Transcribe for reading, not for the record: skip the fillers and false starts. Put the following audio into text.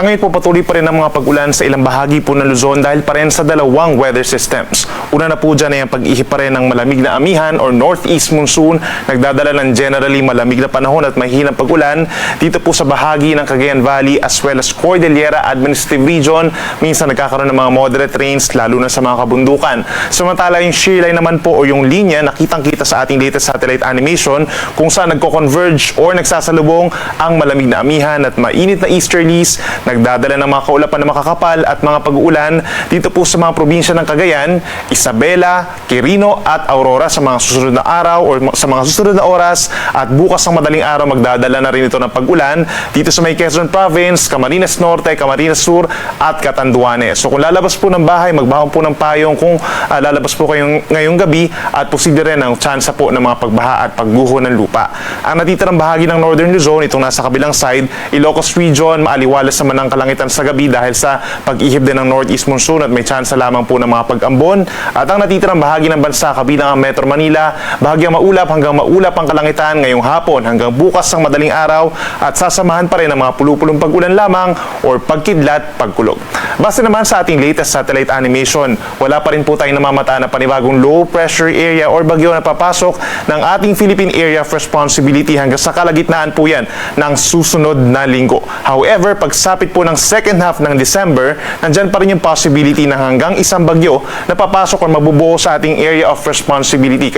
Ngayon po patuloy pa rin ang mga pag-ulan sa ilang bahagi po ng Luzon dahil pa rin sa dalawang weather systems. Una na po dyan ay ang pag-ihip pa rin ng malamig na amihan or northeast monsoon, nagdadala ng generally malamig na panahon at mahinang pag-ulan dito po sa bahagi ng Cagayan Valley as well as Cordillera Administrative Region. Minsan nagkakaroon ng mga moderate rains lalo na sa mga kabundukan. Samantala yung shear line naman po o yung linya nakitang-kita sa ating latest satellite animation kung saan nagko-converge or nagsasalubong ang malamig na amihan at mainit na easterlies, nagdadala ng mga kaulapan na makakapal at mga pag-uulan dito po sa mga probinsya ng Cagayan, Isabela, Quirino at Aurora sa mga susunod na araw o sa mga susunod na oras at bukas ng madaling araw magdadala na rin ito ng pag-ulan dito sa may Quezon Province, Camarines Norte, Camarines Sur at Catanduanes. So kung lalabas po ng bahay, magbahon po ng payong kung lalabas po kayong ngayong gabi at posible rin ang tsansa po ng mga pagbaha at pagguho ng lupa. Ang natitirang bahagi ng Northern Luzon, itong nasa kabilang side, Ilocos Region, maaliwalas naman ang kalangitan sa gabi dahil sa pag-ihip din ng northeast monsoon at may tsansa lamang po ng mga pag-ambon. At ang natitirang bahagi ng bansa kabilang ang Metro Manila, bahagyang maulap hanggang maulap ang kalangitan ngayong hapon hanggang bukas ng madaling araw at sasamahan pa rin ng mga pulupulong pag-ulan lamang or pagkidlat, pagkulog. Base naman sa ating latest satellite animation, wala pa rin po tayong namamataan na panibagong low pressure area or bagyo na papasok ng ating Philippine Area of Responsibility hanggang sa kalagitnaan po yan ng susunod na linggo. However, pagsapit po ng second half ng December, nandyan pa rin yung possibility na hanggang isang bagyo na papasok o mabubuo sa ating Area of Responsibility.